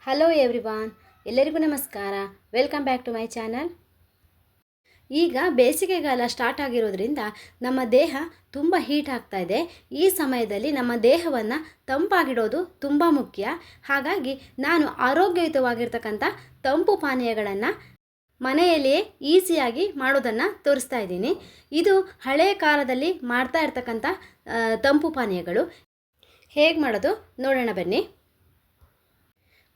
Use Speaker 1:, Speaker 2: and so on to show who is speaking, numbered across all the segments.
Speaker 1: Hello everyone, ಎಲ್ಲರಿಗೂ ನಮಸ್ಕಾರ. Welcome back to my channel. ಈಗ ಬೇಸಿಗೆಗಾಲ ಸ್ಟಾರ್ಟ್ ಆಗಿರೋದ್ರಿಂದ ನಮ್ಮ ದೇಹ ತುಂಬ ಹೀಟ್ ಆಗ್ತಾ ಇದೆ. ಈ ಸಮಯದಲ್ಲಿ ನಮ್ಮ ದೇಹವನ್ನು ತಂಪಾಗಿಡೋದು ತುಂಬ ಮುಖ್ಯ. ಹಾಗಾಗಿ ನಾನು ಆರೋಗ್ಯಯುತವಾಗಿರ್ತಕ್ಕಂಥ ತಂಪು ಪಾನೀಯಗಳನ್ನು ಮನೆಯಲ್ಲಿಯೇ ಈಸಿಯಾಗಿ ಮಾಡೋದನ್ನು ತೋರಿಸ್ತಾ ಇದ್ದೀನಿ. ಇದು ಹಳೆಯ ಕಾಲದಲ್ಲಿ ಮಾಡ್ತಾ ಇರ್ತಕ್ಕಂಥ ತಂಪು ಪಾನೀಯಗಳು. ಹೇಗೆ ಮಾಡೋದು ನೋಡೋಣ ಬನ್ನಿ.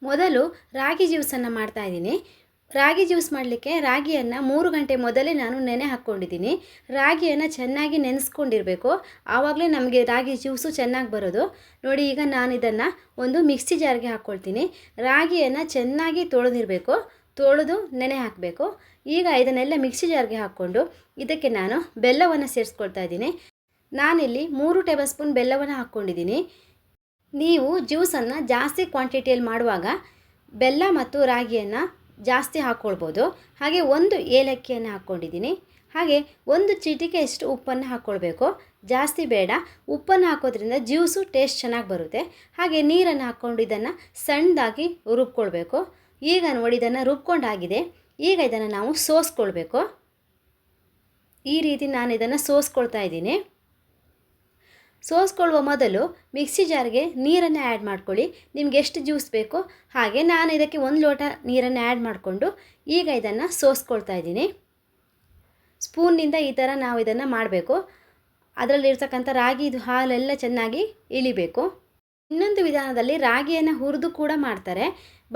Speaker 1: ಮೊದಲು ರಾಗಿ ಜ್ಯೂಸನ್ನು ಮಾಡ್ತಾಯಿದ್ದೀನಿ. ರಾಗಿ ಜ್ಯೂಸ್ ಮಾಡಲಿಕ್ಕೆ ರಾಗಿಯನ್ನು 3 ಗಂಟೆ ಮೊದಲೇ ನಾನು ನೆನೆ ಹಾಕ್ಕೊಂಡಿದ್ದೀನಿ. ರಾಗಿಯನ್ನು ಚೆನ್ನಾಗಿ ನೆನೆಸ್ಕೊಂಡಿರಬೇಕು, ಆವಾಗಲೇ ನಮಗೆ ರಾಗಿ ಜ್ಯೂಸು ಚೆನ್ನಾಗಿ ಬರೋದು. ನೋಡಿ, ಈಗ ನಾನು ಇದನ್ನು ಒಂದು ಮಿಕ್ಸಿ ಜಾರ್ಗೆ ಹಾಕ್ಕೊಳ್ತೀನಿ. ರಾಗಿಯನ್ನು ಚೆನ್ನಾಗಿ ತೊಳೆದಿರಬೇಕು, ತೊಳೆದು ನೆನೆ ಹಾಕಬೇಕು. ಈಗ ಇದನ್ನೆಲ್ಲ ಮಿಕ್ಸಿ ಜಾರ್ಗೆ ಹಾಕ್ಕೊಂಡು ಇದಕ್ಕೆ ನಾನು ಬೆಲ್ಲವನ್ನು ಸೇರಿಸ್ಕೊಳ್ತಾ ಇದ್ದೀನಿ. ನಾನಿಲ್ಲಿ 3 ಟೇಬಲ್ ಸ್ಪೂನ್ ಬೆಲ್ಲವನ್ನು ಹಾಕ್ಕೊಂಡಿದ್ದೀನಿ. ನೀವು ಜ್ಯೂಸನ್ನು ಜಾಸ್ತಿ ಕ್ವಾಂಟಿಟಿಯಲ್ಲಿ ಮಾಡುವಾಗ ಬೆಲ್ಲ ಮತ್ತು ರಾಗಿಯನ್ನು ಜಾಸ್ತಿ ಹಾಕ್ಕೊಳ್ಬೋದು. ಹಾಗೆ 1 ಏಲಕ್ಕಿಯನ್ನು ಹಾಕ್ಕೊಂಡಿದ್ದೀನಿ. ಹಾಗೆ 1 ಚಿಟಿಕೆಯಷ್ಟು ಉಪ್ಪನ್ನು ಹಾಕ್ಕೊಳ್ಬೇಕು, ಜಾಸ್ತಿ ಬೇಡ. ಉಪ್ಪನ್ನು ಹಾಕೋದ್ರಿಂದ ಜ್ಯೂಸು ಟೇಸ್ಟ್ ಚೆನ್ನಾಗಿ ಬರುತ್ತೆ. ಹಾಗೆ ನೀರನ್ನು ಹಾಕ್ಕೊಂಡು ಇದನ್ನು ಸಣ್ಣದಾಗಿ ರುಬ್ಕೊಳ್ಬೇಕು. ಈಗ ನೋಡಿ, ಇದನ್ನು ರುಬ್ಕೊಂಡಾಗಿದೆ. ಈಗ ಇದನ್ನು ನಾವು ಸೋಸ್ಕೊಳ್ಬೇಕು. ಈ ರೀತಿ ನಾನು ಇದನ್ನು ಸೋಸ್ಕೊಳ್ತಾ ಇದ್ದೀನಿ. ಸೋಸ್ಕೊಳ್ಳುವ ಮೊದಲು ಮಿಕ್ಸಿ ಜಾರ್ಗೆ ನೀರನ್ನು ಆ್ಯಡ್ ಮಾಡ್ಕೊಳ್ಳಿ. ನಿಮ್ಗೆ ಎಷ್ಟು ಜ್ಯೂಸ್ ಬೇಕೋ ಹಾಗೆ. ನಾನು ಇದಕ್ಕೆ 1 ಲೋಟ ನೀರನ್ನು ಆ್ಯಡ್ ಮಾಡಿಕೊಂಡು ಈಗ ಇದನ್ನು ಸೋಸ್ಕೊಳ್ತಾ ಇದ್ದೀನಿ. ಸ್ಪೂನ್ನಿಂದ ಈ ಥರ ನಾವು ಇದನ್ನು ಮಾಡಬೇಕು. ಅದರಲ್ಲಿರ್ತಕ್ಕಂಥ ರಾಗಿದು ಹಾಲೆಲ್ಲ ಚೆನ್ನಾಗಿ ಇಳಿಬೇಕು. ಇನ್ನೊಂದು ವಿಧಾನದಲ್ಲಿ ರಾಗಿಯನ್ನು ಹುರಿದು ಕೂಡ ಮಾಡ್ತಾರೆ,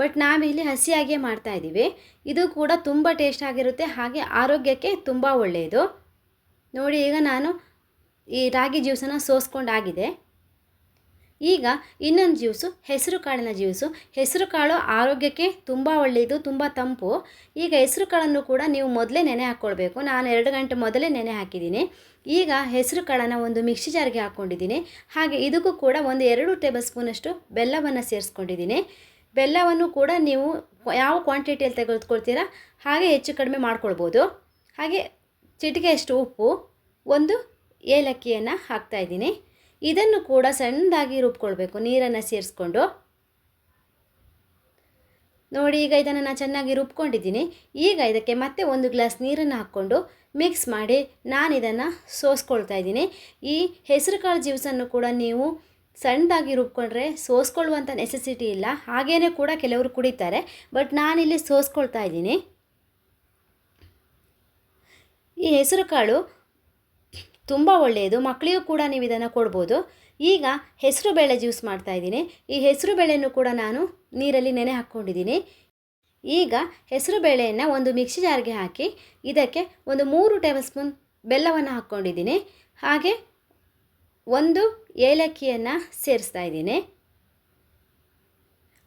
Speaker 1: ಬಟ್ ನಾವಿಲ್ಲಿ ಹಸಿಯಾಗಿಯೇ ಮಾಡ್ತಾಯಿದ್ದೀವಿ. ಇದು ಕೂಡ ತುಂಬ ಟೇಸ್ಟ್ ಆಗಿರುತ್ತೆ, ಹಾಗೆ ಆರೋಗ್ಯಕ್ಕೆ ತುಂಬ ಒಳ್ಳೆಯದು. ನೋಡಿ, ಈಗ ನಾನು ಈ ರಾಗಿ ಜ್ಯೂಸನ್ನು ಸೋಸ್ಕೊಂಡಾಗಿದೆ. ಈಗ ಇನ್ನೊಂದು ಜ್ಯೂಸು, ಹೆಸರು ಕಾಳಿನ ಜ್ಯೂಸು. ಹೆಸರು ಕಾಳು ಆರೋಗ್ಯಕ್ಕೆ ತುಂಬ ಒಳ್ಳೆಯದು, ತುಂಬ ತಂಪು. ಈಗ ಹೆಸರು ಕಾಳನ್ನು ಕೂಡ ನೀವು ಮೊದಲೇ ನೆನೆ ಹಾಕ್ಕೊಳ್ಬೇಕು. ನಾನು 2 ಗಂಟೆ ಮೊದಲೇ ನೆನೆ ಹಾಕಿದ್ದೀನಿ. ಈಗ ಹೆಸರು ಕಾಳನ್ನು ಒಂದು ಮಿಕ್ಸಿ ಜಾರ್ಗೆ ಹಾಕ್ಕೊಂಡಿದ್ದೀನಿ. ಹಾಗೆ ಇದಕ್ಕೂ ಕೂಡ ಒಂದು 2 ಟೇಬಲ್ ಸ್ಪೂನಷ್ಟು ಬೆಲ್ಲವನ್ನು ಸೇರಿಸ್ಕೊಂಡಿದ್ದೀನಿ. ಬೆಲ್ಲವನ್ನು ಕೂಡ ನೀವು ಯಾವ ಕ್ವಾಂಟಿಟಿಯಲ್ಲಿ ತೆಗೆದುಕೊಳ್ತೀರಾ ಹಾಗೆ ಹೆಚ್ಚು ಕಡಿಮೆ ಮಾಡ್ಕೊಳ್ಬೋದು. ಹಾಗೆ ಚಿಟಿಕೆಯಷ್ಟು ಉಪ್ಪು, 1 ಏಲಕ್ಕಿಯನ್ನು ಹಾಕ್ತಾಯಿದ್ದೀನಿ. ಇದನ್ನು ಕೂಡ ಸಣ್ಣದಾಗಿ ರುಬ್ಕೊಳ್ಬೇಕು ನೀರನ್ನು ಸೇರಿಸ್ಕೊಂಡು. ನೋಡಿ, ಈಗ ಇದನ್ನು ನಾನು ಚೆನ್ನಾಗಿ ರುಬ್ಕೊಂಡಿದ್ದೀನಿ. ಈಗ ಇದಕ್ಕೆ ಮತ್ತೆ 1 ಗ್ಲಾಸ್ ನೀರನ್ನು ಹಾಕ್ಕೊಂಡು ಮಿಕ್ಸ್ ಮಾಡಿ ನಾನು ಇದನ್ನು ಸೋಸ್ಕೊಳ್ತಾ ಇದ್ದೀನಿ. ಈ ಹೆಸರು ಕಾಳು ಜ್ಯೂಸನ್ನು ಕೂಡ ನೀವು ಸಣ್ಣದಾಗಿ ರುಬ್ಕೊಂಡ್ರೆ ಸೋಸ್ಕೊಳ್ಳುವಂಥ ನೆಸೆಸಿಟಿ ಇಲ್ಲ. ಹಾಗೇ ಕೂಡ ಕೆಲವರು ಕುಡಿತಾರೆ, ಬಟ್ ನಾನಿಲ್ಲಿ ಸೋಸ್ಕೊಳ್ತಾ ಇದ್ದೀನಿ. ಈ ಹೆಸರು ಕಾಳು ತುಂಬ ಒಳ್ಳೆಯದು, ಮಕ್ಕಳಿಗೂ ಕೂಡ ನೀವು ಇದನ್ನು ಕೊಡ್ಬೋದು. ಈಗ ಹೆಸರು ಬೇಳೆ ಜ್ಯೂಸ್ ಮಾಡ್ತಾಯಿದ್ದೀನಿ. ಈ ಹೆಸರು ಬೇಳೆಯನ್ನು ಕೂಡ ನಾನು ನೀರಲ್ಲಿ ನೆನೆ ಹಾಕ್ಕೊಂಡಿದ್ದೀನಿ. ಈಗ ಹೆಸರು ಬೇಳೆಯನ್ನು ಒಂದು ಮಿಕ್ಸಿ ಜಾರ್ಗೆ ಹಾಕಿ ಇದಕ್ಕೆ ಒಂದು 3 ಟೇಬಲ್ ಸ್ಪೂನ್ ಬೆಲ್ಲವನ್ನು ಹಾಕ್ಕೊಂಡಿದ್ದೀನಿ. ಹಾಗೆ 1 ಏಲಕ್ಕಿಯನ್ನು ಸೇರಿಸ್ತಾ ಇದ್ದೀನಿ.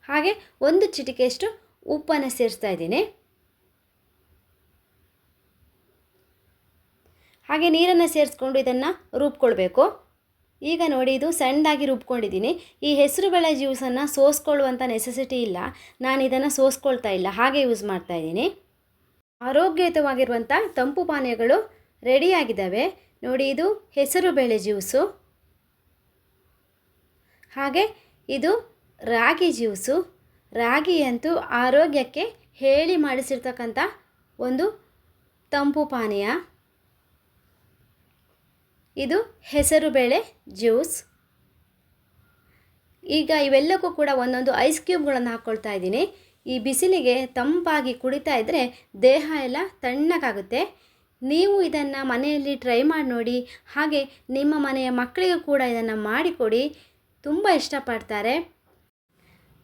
Speaker 1: ಹಾಗೆ 1 ಚಿಟಿಕೆಯಷ್ಟು ಉಪ್ಪನ್ನು ಸೇರಿಸ್ತಾ ಇದ್ದೀನಿ. ಹಾಗೆ ನೀರನ್ನು ಸೇರಿಸ್ಕೊಂಡು ಇದನ್ನು ರುಬ್ಕೊಳ್ಬೇಕು. ಈಗ ನೋಡಿ, ಇದು ಸಣ್ಣದಾಗಿ ರುಬ್ಕೊಂಡಿದ್ದೀನಿ. ಈ ಹೆಸರು ಬೇಳೆ ಜ್ಯೂಸನ್ನು ಸೋಸ್ಕೊಳ್ಳುವಂಥ ನೆಸೆಸಿಟಿ ಇಲ್ಲ, ನಾನು ಇದನ್ನು ಸೋಸ್ಕೊಳ್ತಾ ಇಲ್ಲ, ಹಾಗೆ ಯೂಸ್ ಮಾಡ್ತಾಯಿದ್ದೀನಿ. ಆರೋಗ್ಯಯುತವಾಗಿರುವಂಥ ತಂಪು ಪಾನೀಯಗಳು ರೆಡಿಯಾಗಿದ್ದಾವೆ. ನೋಡಿ, ಇದು ಹೆಸರು ಬೇಳೆ ಜ್ಯೂಸು. ಹಾಗೆ ಇದು ರಾಗಿ ಜ್ಯೂಸು. ರಾಗಿ ಅಂತೂ ಆರೋಗ್ಯಕ್ಕೆ ಹೇಳಿ ಮಾಡಿಸಿರ್ತಕ್ಕಂಥ ಒಂದು ತಂಪು ಪಾನೀಯ. ಇದು ಹೆಸರು ಬೇಳೆ ಜ್ಯೂಸ್. ಈಗ ಇವೆಲ್ಲಕ್ಕೂ ಕೂಡ ಒಂದೊಂದು ಐಸ್ ಕ್ಯೂಬ್ಗಳನ್ನು ಹಾಕ್ಕೊಳ್ತಾ ಇದ್ದೀನಿ. ಈ ಬಿಸಿಲಿಗೆ ತಂಪಾಗಿ ಕುಡಿತಾ ಇದ್ದರೆ ದೇಹ ಎಲ್ಲ ತಣ್ಣಗಾಗುತ್ತೆ. ನೀವು ಇದನ್ನು ಮನೆಯಲ್ಲಿ ಟ್ರೈ ಮಾಡಿ ನೋಡಿ. ಹಾಗೆ ನಿಮ್ಮ ಮನೆಯ ಮಕ್ಕಳಿಗೂ ಕೂಡ ಇದನ್ನು ಮಾಡಿಕೊಡಿ, ತುಂಬ ಇಷ್ಟಪಡ್ತಾರೆ.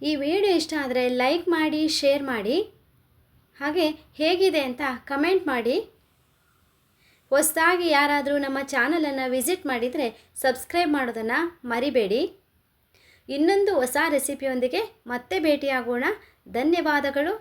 Speaker 1: ಈ ವಿಡಿಯೋ ಇಷ್ಟ ಆದರೆ ಲೈಕ್ ಮಾಡಿ, ಶೇರ್ ಮಾಡಿ. ಹಾಗೆ ಹೇಗಿದೆ ಅಂತ ಕಮೆಂಟ್ ಮಾಡಿ. ಹೊಸದಾಗಿ ಯಾರಾದರೂ ನಮ್ಮ ಚಾನಲನ್ನು ವಿಸಿಟ್ ಮಾಡಿದರೆ ಸಬ್ಸ್ಕ್ರೈಬ್ ಮಾಡೋದನ್ನು ಮರಿಬೇಡಿ. ಇನ್ನೊಂದು ಹೊಸ ರೆಸಿಪಿಯೊಂದಿಗೆ ಮತ್ತೆ ಭೇಟಿಯಾಗೋಣ. ಧನ್ಯವಾದಗಳು.